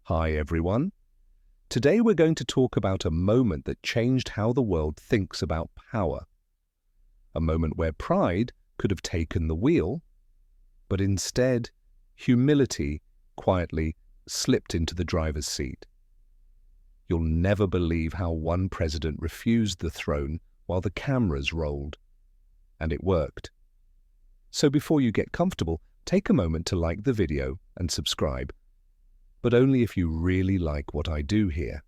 Hi everyone. Today we're going to talk about a moment that changed how the world thinks about power. A moment where pride could have taken the wheel, but instead humility quietly slipped into the driver's seat. You'll never believe how one president refused the throne while the cameras rolled. And it worked. So before you get comfortable, take a moment to like the video and subscribe. But only if you really like what I do here.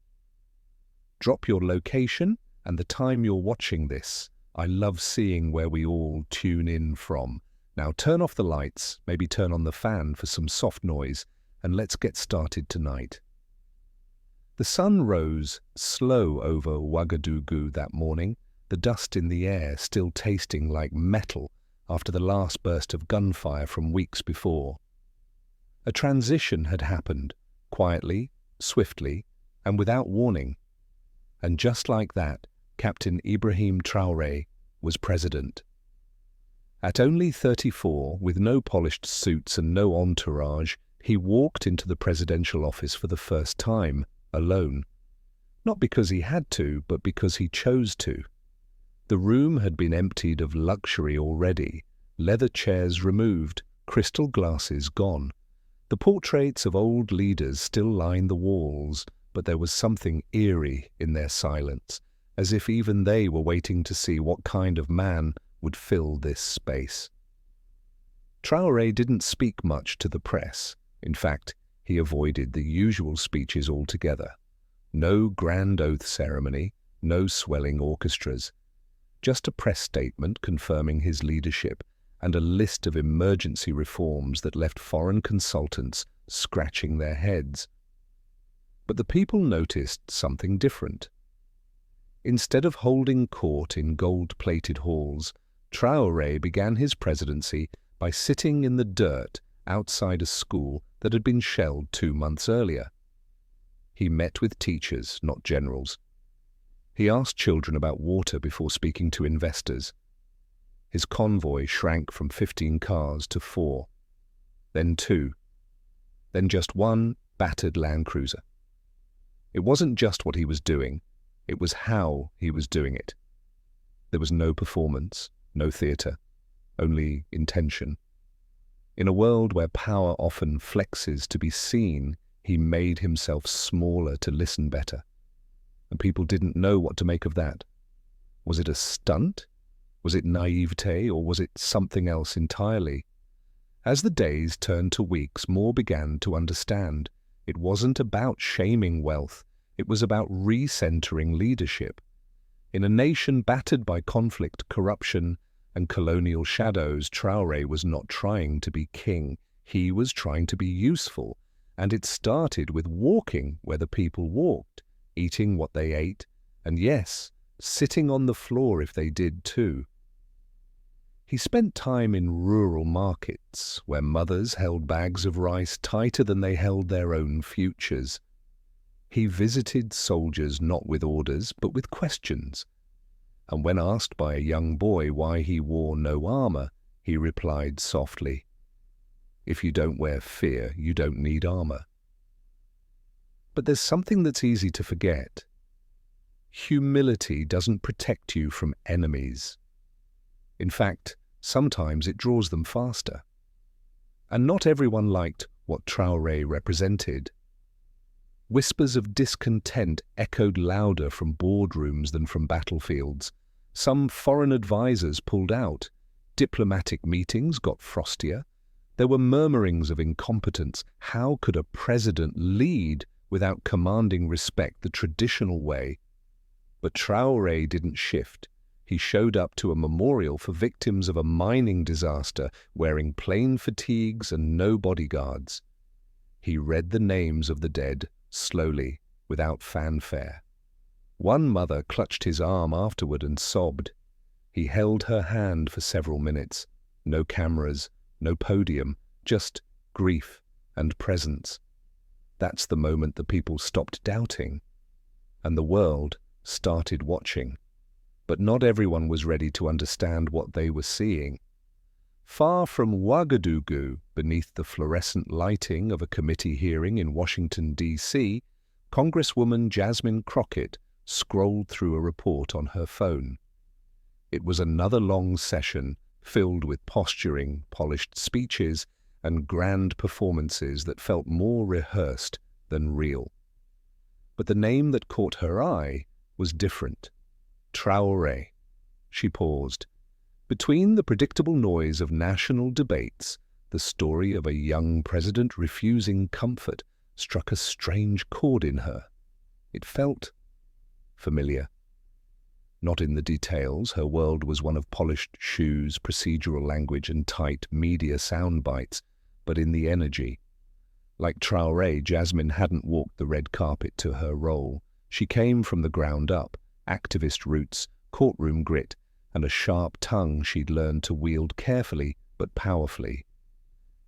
Drop your location and the time you're watching this. I love seeing where we all tune in from. Now turn off the lights, maybe turn on the fan for some soft noise, and let's get started tonight. The sun rose slow over Ouagadougou that morning, the dust in the air still tasting like metal after the last burst of gunfire from weeks before. A transition had happened, quietly, swiftly, and without warning. And just like that, Captain Ibrahim Traoré was president. At only 34, with no polished suits and no entourage, he walked into the presidential office for the first time, alone. Not because he had to, but because he chose to. The room had been emptied of luxury already, leather chairs removed, crystal glasses gone. The portraits of old leaders still lined the walls, but there was something eerie in their silence, as if even they were waiting to see what kind of man would fill this space. Traoré didn't speak much to the press. In fact, he avoided the usual speeches altogether. No grand oath ceremony, no swelling orchestras. Just a press statement confirming his leadership and a list of emergency reforms that left foreign consultants scratching their heads. But the people noticed something different. Instead of holding court in gold-plated halls, Traoré began his presidency by sitting in the dirt outside a school that had been shelled 2 months earlier. He met with teachers, not generals. He asked children about water before speaking to investors. His convoy shrank from 15 cars to 4, then 2, then just one battered Land Cruiser. It wasn't just what he was doing, it was how he was doing it. There was no performance, no theatre, only intention. In a world where power often flexes to be seen, he made himself smaller to listen better. And people didn't know what to make of that. Was it a stunt? Was it naivete, or was it something else entirely? As the days turned to weeks, more began to understand. It wasn't about shaming wealth. It was about recentering leadership. In a nation battered by conflict, corruption, and colonial shadows, Traoré was not trying to be king. He was trying to be useful. And it started with walking where the people walked, eating what they ate, and yes, sitting on the floor if they did too. He spent time in rural markets, where mothers held bags of rice tighter than they held their own futures. He visited soldiers not with orders, but with questions. And when asked by a young boy why he wore no armor, he replied softly, "If you don't wear fear, you don't need armor." But there's something that's easy to forget. Humility doesn't protect you from enemies. In fact, sometimes it draws them faster. And not everyone liked what Traoré represented. Whispers of discontent echoed louder from boardrooms than from battlefields. Some foreign advisors pulled out. Diplomatic meetings got frostier. There were murmurings of incompetence. How could a president lead without commanding respect the traditional way? But Traoré didn't shift. He showed up to a memorial for victims of a mining disaster, wearing plain fatigues and no bodyguards. He read the names of the dead, slowly, without fanfare. One mother clutched his arm afterward and sobbed. He held her hand for several minutes. No cameras, no podium, just grief and presence. That's the moment the people stopped doubting, and the world started watching. But not everyone was ready to understand what they were seeing. Far from Ouagadougou, beneath the fluorescent lighting of a committee hearing in Washington, D.C., Congresswoman Jasmine Crockett scrolled through a report on her phone. It was another long session filled with posturing, polished speeches, and grand performances that felt more rehearsed than real. But the name that caught her eye was different. Traoré. She paused. Between the predictable noise of national debates, the story of a young president refusing comfort struck a strange chord in her. It felt familiar. Not in the details, her world was one of polished shoes, procedural language, and tight media sound bites, but in the energy. Like Traoré, Jasmine hadn't walked the red carpet to her role. She came from the ground up, activist roots, courtroom grit, and a sharp tongue she'd learned to wield carefully but powerfully.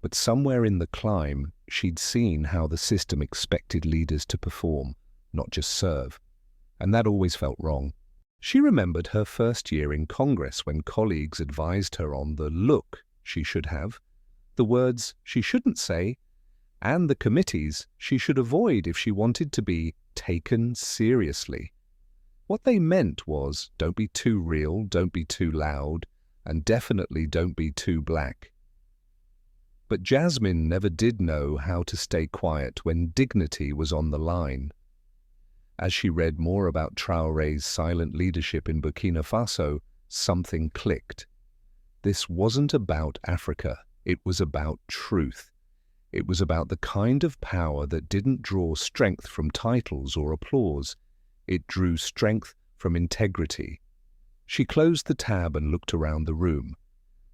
But somewhere in the climb, she'd seen how the system expected leaders to perform, not just serve. And that always felt wrong. She remembered her first year in Congress when colleagues advised her on the look she should have, the words she shouldn't say, and the committees she should avoid if she wanted to be taken seriously. What they meant was, don't be too real, don't be too loud, and definitely don't be too black. But Jasmine never did know how to stay quiet when dignity was on the line. As she read more about Traoré's silent leadership in Burkina Faso, something clicked. This wasn't about Africa, it was about truth. It was about the kind of power that didn't draw strength from titles or applause. It drew strength from integrity. She closed the tab and looked around the room.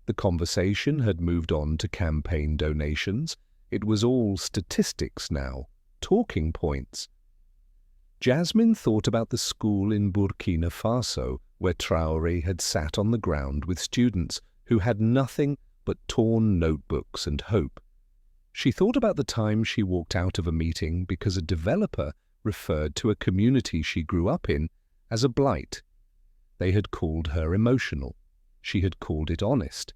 The conversation had moved on to campaign donations. It was all statistics now, talking points. Jasmine thought about the school in Burkina Faso where Traoré had sat on the ground with students who had nothing but torn notebooks and hope. She thought about the time she walked out of a meeting because a developer referred to a community she grew up in as a blight. They had called her emotional. She had called it honest.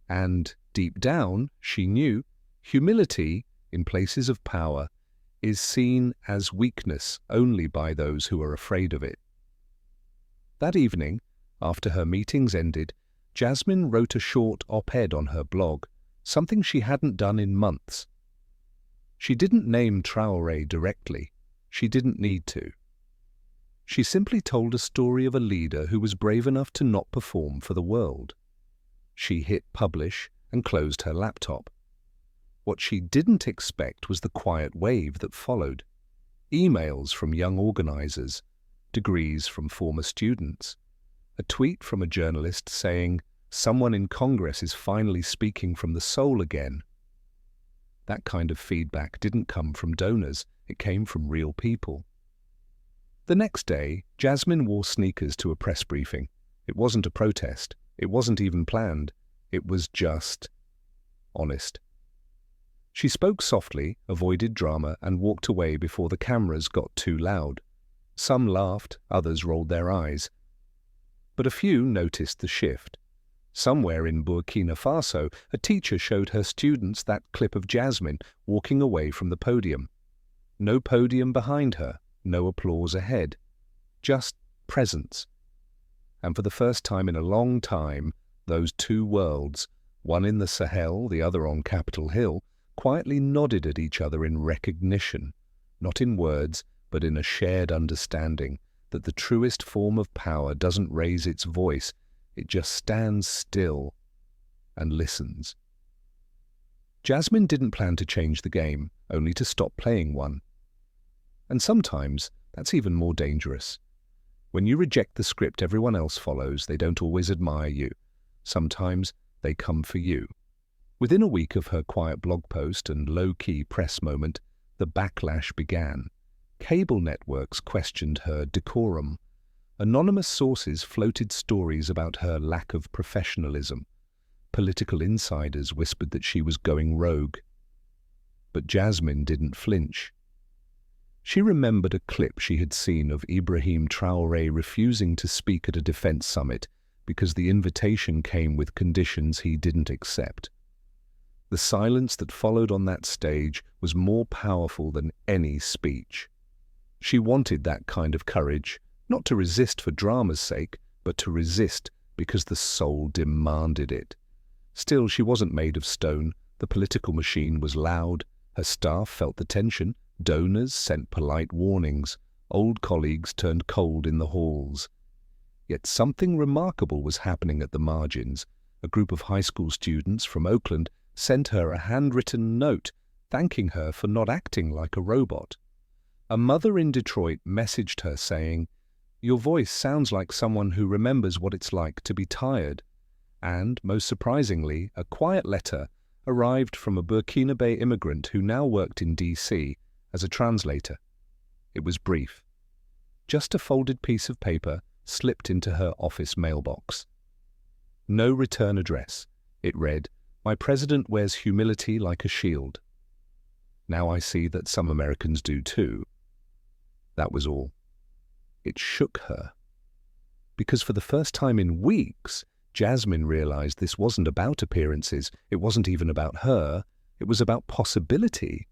And deep down, she knew humility in places of power is seen as weakness only by those who are afraid of it. That evening, after her meetings ended, Jasmine wrote a short op-ed on her blog, something she hadn't done in months. She didn't name Traoré directly. She didn't need to. She simply told a story of a leader who was brave enough to not perform for the world. She hit publish and closed her laptop. What she didn't expect was the quiet wave that followed. Emails from young organizers, degrees from former students, a tweet from a journalist saying, "Someone in Congress is finally speaking from the soul again." That kind of feedback didn't come from donors, it came from real people. The next day, Jasmine wore sneakers to a press briefing. It wasn't a protest. It wasn't even planned. It was just honest. She spoke softly, avoided drama, and walked away before the cameras got too loud. Some laughed, others rolled their eyes. But a few noticed the shift. Somewhere in Burkina Faso, a teacher showed her students that clip of Jasmine walking away from the podium. No podium behind her, no applause ahead, just presence. And for the first time in a long time, those two worlds, one in the Sahel, the other on Capitol Hill, quietly nodded at each other in recognition, not in words, but in a shared understanding that the truest form of power doesn't raise its voice, it just stands still and listens. Jasmine didn't plan to change the game, only to stop playing one. And sometimes that's even more dangerous. When you reject the script everyone else follows, they don't always admire you. Sometimes they come for you. Within a week of her quiet blog post and low-key press moment, the backlash began. Cable networks questioned her decorum. Anonymous sources floated stories about her lack of professionalism. Political insiders whispered that she was going rogue. But Jasmine didn't flinch. She remembered a clip she had seen of Ibrahim Traoré refusing to speak at a defense summit because the invitation came with conditions he didn't accept. The silence that followed on that stage was more powerful than any speech. She wanted that kind of courage, not to resist for drama's sake, but to resist because the soul demanded it. Still, she wasn't made of stone. The political machine was loud. Her staff felt the tension. Donors sent polite warnings. Old colleagues turned cold in the halls. Yet something remarkable was happening at the margins. A group of high school students from Oakland sent her a handwritten note thanking her for not acting like a robot. A mother in Detroit messaged her saying, "Your voice sounds like someone who remembers what it's like to be tired." And, most surprisingly, a quiet letter arrived from a Burkinabe immigrant who now worked in D.C. as a translator. It was brief. Just a folded piece of paper slipped into her office mailbox. No return address. It read, "My president wears humility like a shield. Now I see that some Americans do too." That was all. It shook her. Because for the first time in weeks, Jasmine realized this wasn't about appearances. It wasn't even about her. It was about possibility.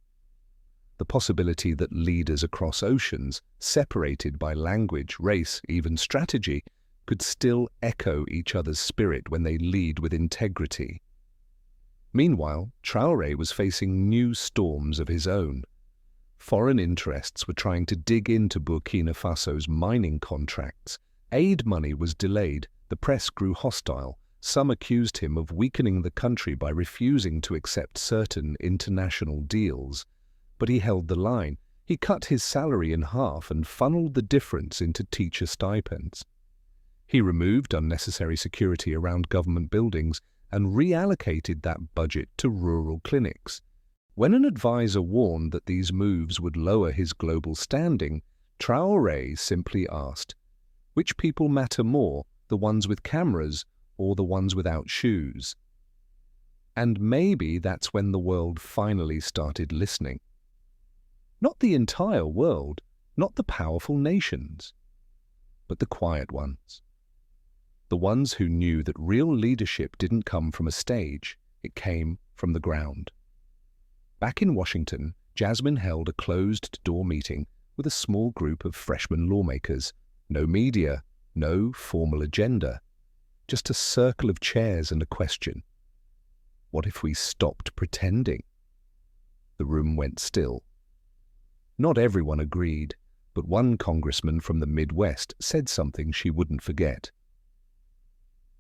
The possibility that leaders across oceans, separated by language, race, even strategy, could still echo each other's spirit when they lead with integrity. Meanwhile, Traoré was facing new storms of his own. Foreign interests were trying to dig into Burkina Faso's mining contracts. Aid money was delayed. The press grew hostile. Some accused him of weakening the country by refusing to accept certain international deals. But he held the line. He cut his salary in half and funneled the difference into teacher stipends. He removed unnecessary security around government buildings and reallocated that budget to rural clinics. When an advisor warned that these moves would lower his global standing, Traoré simply asked, "Which people matter more, the ones with cameras or the ones without shoes?" And maybe that's when the world finally started listening. Not the entire world, not the powerful nations, but the quiet ones. The ones who knew that real leadership didn't come from a stage, it came from the ground. Back in Washington, Jasmine held a closed-door meeting with a small group of freshman lawmakers. No media, no formal agenda, just a circle of chairs and a question. What if we stopped pretending? The room went still. Not everyone agreed, but one congressman from the Midwest said something she wouldn't forget.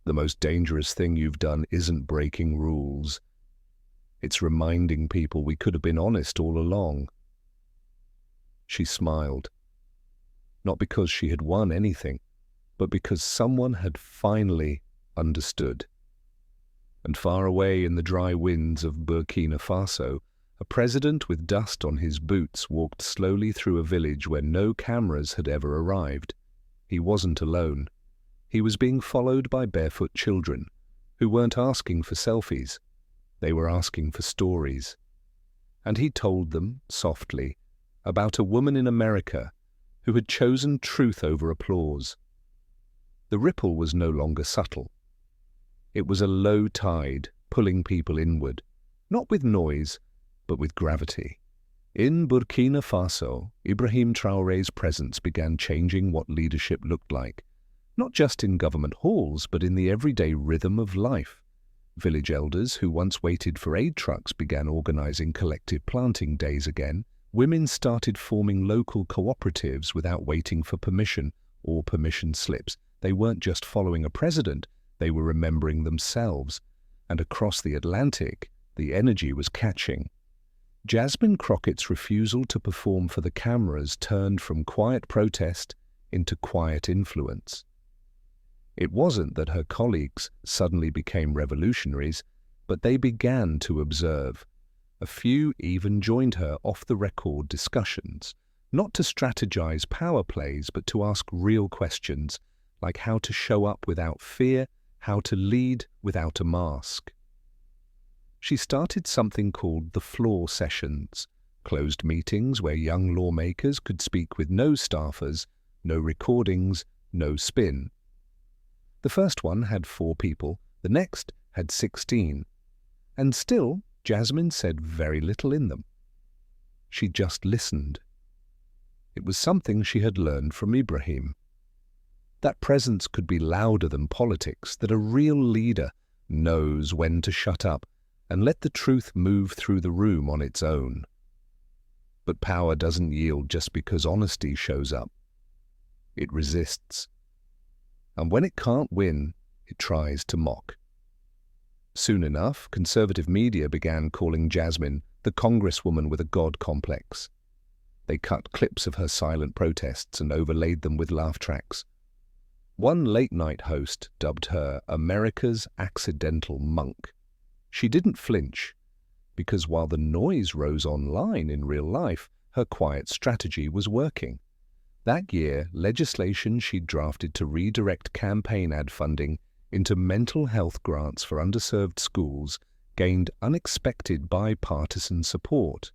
"The most dangerous thing you've done isn't breaking rules. It's reminding people we could have been honest all along." She smiled. Not because she had won anything, but because someone had finally understood. And far away in the dry winds of Burkina Faso, a president with dust on his boots walked slowly through a village where no cameras had ever arrived. He wasn't alone. He was being followed by barefoot children, who weren't asking for selfies. They were asking for stories. And he told them, softly, about a woman in America who had chosen truth over applause. The ripple was no longer subtle. It was a low tide pulling people inward, not with noise, but with gravity. In Burkina Faso, Ibrahim Traoré's presence began changing what leadership looked like, not just in government halls, but in the everyday rhythm of life. Village elders who once waited for aid trucks began organizing collective planting days again. Women started forming local cooperatives without waiting for permission or permission slips. They weren't just following a president, they were remembering themselves. And across the Atlantic, the energy was catching. Jasmine Crockett's refusal to perform for the cameras turned from quiet protest into quiet influence. It wasn't that her colleagues suddenly became revolutionaries, but they began to observe. A few even joined her off-the-record discussions, not to strategize power plays, but to ask real questions, like how to show up without fear, how to lead without a mask. She started something called the floor sessions, closed meetings where young lawmakers could speak with no staffers, no recordings, no spin. The first one had 4 people, the next had 16. And still, Jasmine said very little in them. She just listened. It was something she had learned from Ibrahim. That presence could be louder than politics, that a real leader knows when to shut up and let the truth move through the room on its own. But power doesn't yield just because honesty shows up. It resists. And when it can't win, it tries to mock. Soon enough, conservative media began calling Jasmine the congresswoman with a God complex. They cut clips of her silent protests and overlaid them with laugh tracks. One late-night host dubbed her America's accidental monk. She didn't flinch, because while the noise rose online in real life, her quiet strategy was working. That year, legislation she'd drafted to redirect campaign ad funding into mental health grants for underserved schools gained unexpected bipartisan support.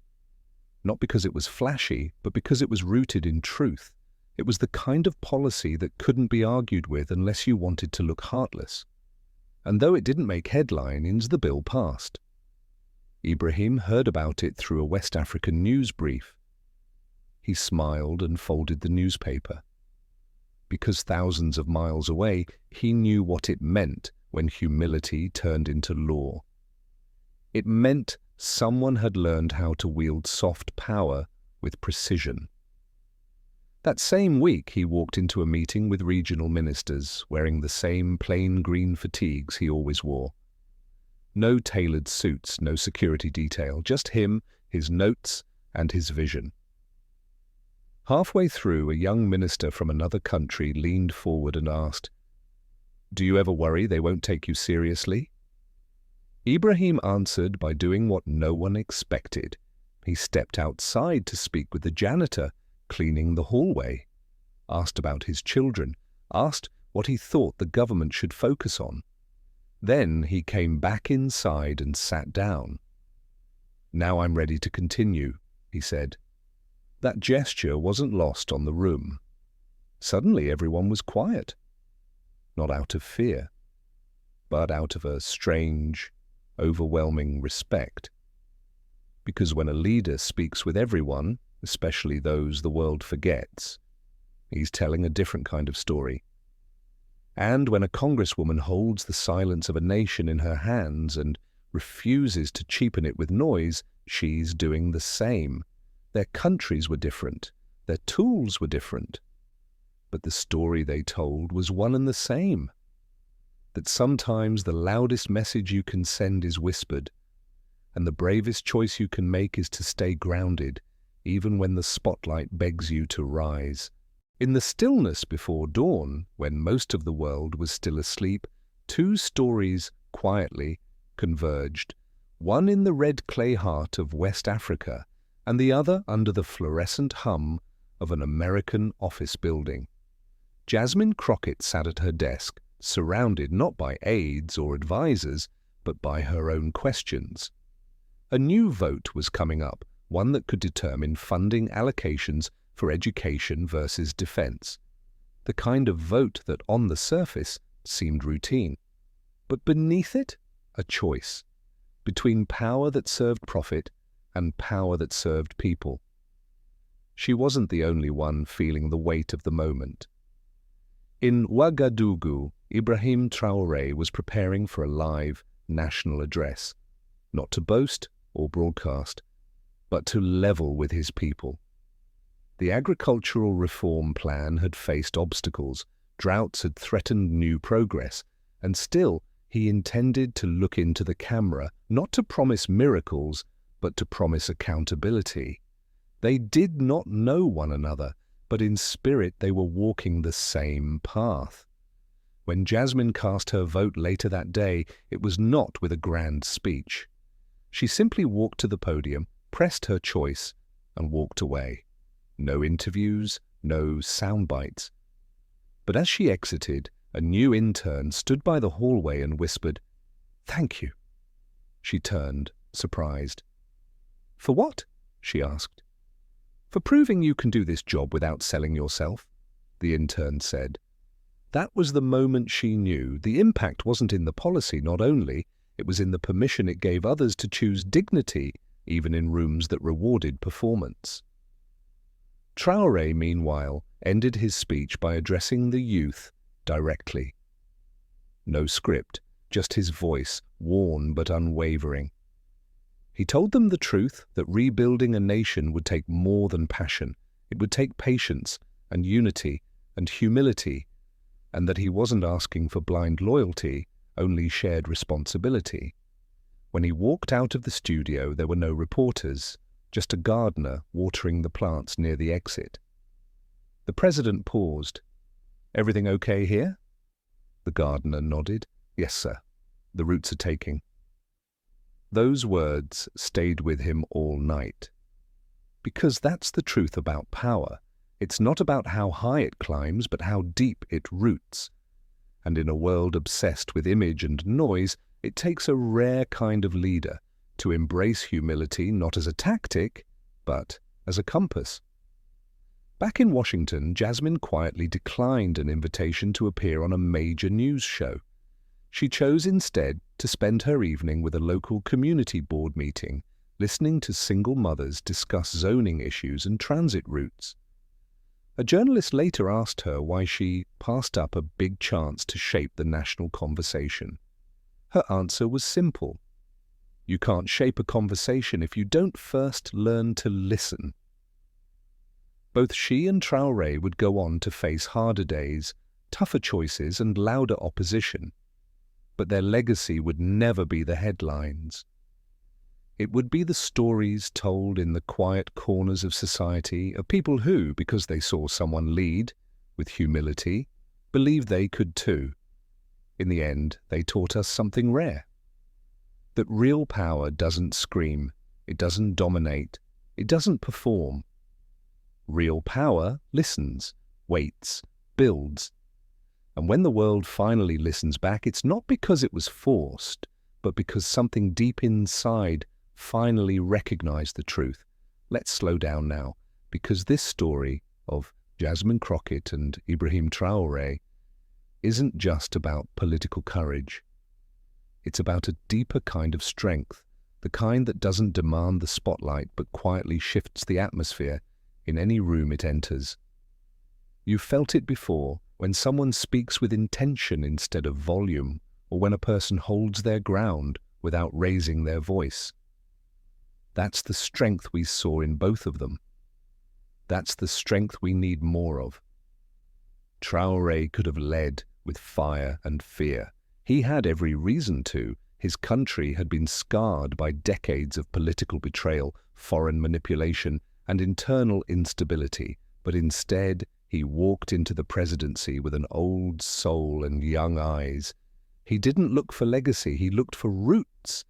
Not because it was flashy, but because it was rooted in truth. It was the kind of policy that couldn't be argued with unless you wanted to look heartless. And though it didn't make headlines, the bill passed. Ibrahim heard about it through a West African news brief. He smiled and folded the newspaper. Because thousands of miles away, he knew what it meant when humility turned into law. It meant someone had learned how to wield soft power with precision. That same week, he walked into a meeting with regional ministers, wearing the same plain green fatigues he always wore. No tailored suits, no security detail, just him, his notes, and his vision. Halfway through, a young minister from another country leaned forward and asked, "Do you ever worry they won't take you seriously?" Ibrahim answered by doing what no one expected. He stepped outside to speak with the janitor cleaning the hallway, asked about his children, asked what he thought the government should focus on. Then he came back inside and sat down. "Now I'm ready to continue," he said. That gesture wasn't lost on the room. Suddenly everyone was quiet. Not out of fear, but out of a strange, overwhelming respect. Because when a leader speaks with everyone, especially those the world forgets, he's telling a different kind of story. And when a congresswoman holds the silence of a nation in her hands and refuses to cheapen it with noise, she's doing the same. Their countries were different, their tools were different, but the story they told was one and the same. That sometimes the loudest message you can send is whispered, and the bravest choice you can make is to stay grounded, even when the spotlight begs you to rise. In the stillness before dawn, when most of the world was still asleep, 2 stories quietly converged, one in the red clay heart of West Africa, and the other under the fluorescent hum of an American office building. Jasmine Crockett sat at her desk, surrounded not by aides or advisors, but by her own questions. A new vote was coming up, one that could determine funding allocations for education versus defense. The kind of vote that on the surface seemed routine. But beneath it, a choice between power that served profit and power that served people. She wasn't the only one feeling the weight of the moment. In Ouagadougou, Ibrahim Traoré was preparing for a live national address, not to boast or broadcast, but to level with his people. The agricultural reform plan had faced obstacles, droughts had threatened new progress, and still he intended to look into the camera, not to promise miracles, but to promise accountability. They did not know one another, but in spirit they were walking the same path. When Jasmine cast her vote later that day, it was not with a grand speech. She simply walked to the podium, pressed her choice, and walked away. No interviews, no sound bites. But as she exited, a new intern stood by the hallway and whispered, "Thank you." She turned, surprised. "For what?" she asked. "For proving you can do this job without selling yourself," the intern said. That was the moment she knew the impact wasn't in the policy not only, it was in the permission it gave others to choose dignity, even in rooms that rewarded performance. Traoré, meanwhile, ended his speech by addressing the youth directly. No script, just his voice, worn but unwavering. He told them the truth that rebuilding a nation would take more than passion. It would take patience and unity and humility, and that he wasn't asking for blind loyalty, only shared responsibility. When he walked out of the studio, there were no reporters, just a gardener watering the plants near the exit. The president paused. "Everything okay here?" The gardener nodded. "Yes, sir. The roots are taking." Those words stayed with him all night. Because that's the truth about power. It's not about how high it climbs, but how deep it roots. And in a world obsessed with image and noise, it takes a rare kind of leader to embrace humility not as a tactic, but as a compass. Back in Washington, Jasmine quietly declined an invitation to appear on a major news show. She chose instead to spend her evening with a local community board meeting, listening to single mothers discuss zoning issues and transit routes. A journalist later asked her why she passed up a big chance to shape the national conversation. Her answer was simple. You can't shape a conversation if you don't first learn to listen. Both she and Traoré would go on to face harder days, tougher choices and louder opposition. But their legacy would never be the headlines. It would be the stories told in the quiet corners of society of people who, because they saw someone lead with humility, believed they could too. In the end, they taught us something rare. That real power doesn't scream, it doesn't dominate, it doesn't perform. Real power listens, waits, builds. And when the world finally listens back, it's not because it was forced, but because something deep inside finally recognized the truth. Let's slow down now, because this story of Jasmine Crockett and Ibrahim Traoré isn't just about political courage. It's about a deeper kind of strength, the kind that doesn't demand the spotlight but quietly shifts the atmosphere in any room it enters. You've felt it before, when someone speaks with intention instead of volume, or when a person holds their ground without raising their voice. That's the strength we saw in both of them. That's the strength we need more of. Traoré could have led with fire and fear. He had every reason to. His country had been scarred by decades of political betrayal, foreign manipulation, and internal instability, but instead he walked into the presidency with an old soul and young eyes. He didn't look for legacy, he looked for roots.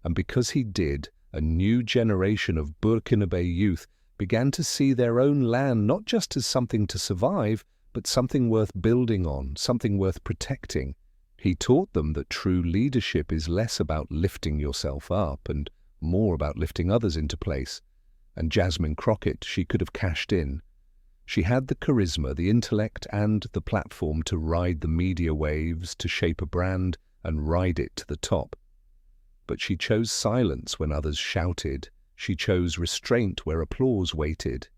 And because he did, a new generation of Burkinabe youth began to see their own land not just as something to survive, but something worth building on, something worth protecting. He taught them that true leadership is less about lifting yourself up and more about lifting others into place. And Jasmine Crockett, she could have cashed in. She had the charisma, the intellect, and the platform to ride the media waves, to shape a brand and ride it to the top. But she chose silence when others shouted. She chose restraint where applause waited.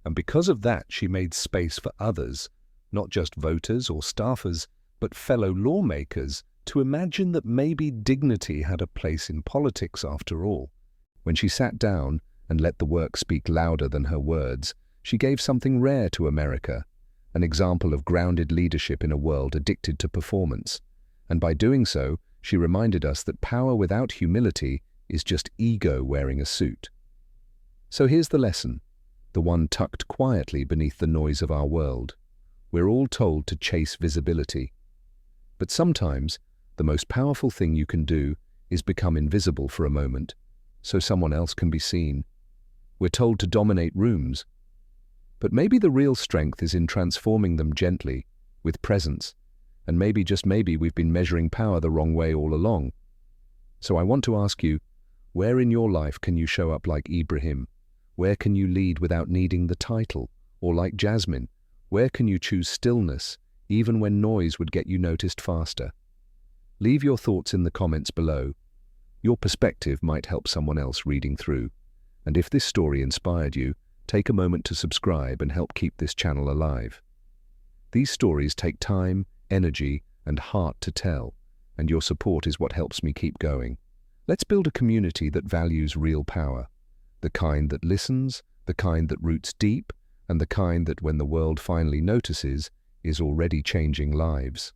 And because of that, she made space for others, not just voters or staffers, but fellow lawmakers, to imagine that maybe dignity had a place in politics after all. When she sat down and let the work speak louder than her words, she gave something rare to America, an example of grounded leadership in a world addicted to performance. And by doing so, she reminded us that power without humility is just ego wearing a suit. So here's the lesson, the one tucked quietly beneath the noise of our world. We're all told to chase visibility. But sometimes, the most powerful thing you can do is become invisible for a moment, so someone else can be seen. We're told to dominate rooms. But maybe the real strength is in transforming them gently, with presence. And maybe, just maybe, we've been measuring power the wrong way all along. So I want to ask you, where in your life can you show up like Ibrahim? Where can you lead without needing the title? Or like Jasmine, where can you choose stillness, even when noise would get you noticed faster. Leave your thoughts in the comments below. Your perspective might help someone else reading through. And if this story inspired you, take a moment to subscribe and help keep this channel alive. These stories take time, energy, and heart to tell, and your support is what helps me keep going. Let's build a community that values real power, the kind that listens, the kind that roots deep, and the kind that, when the world finally notices, is already changing lives.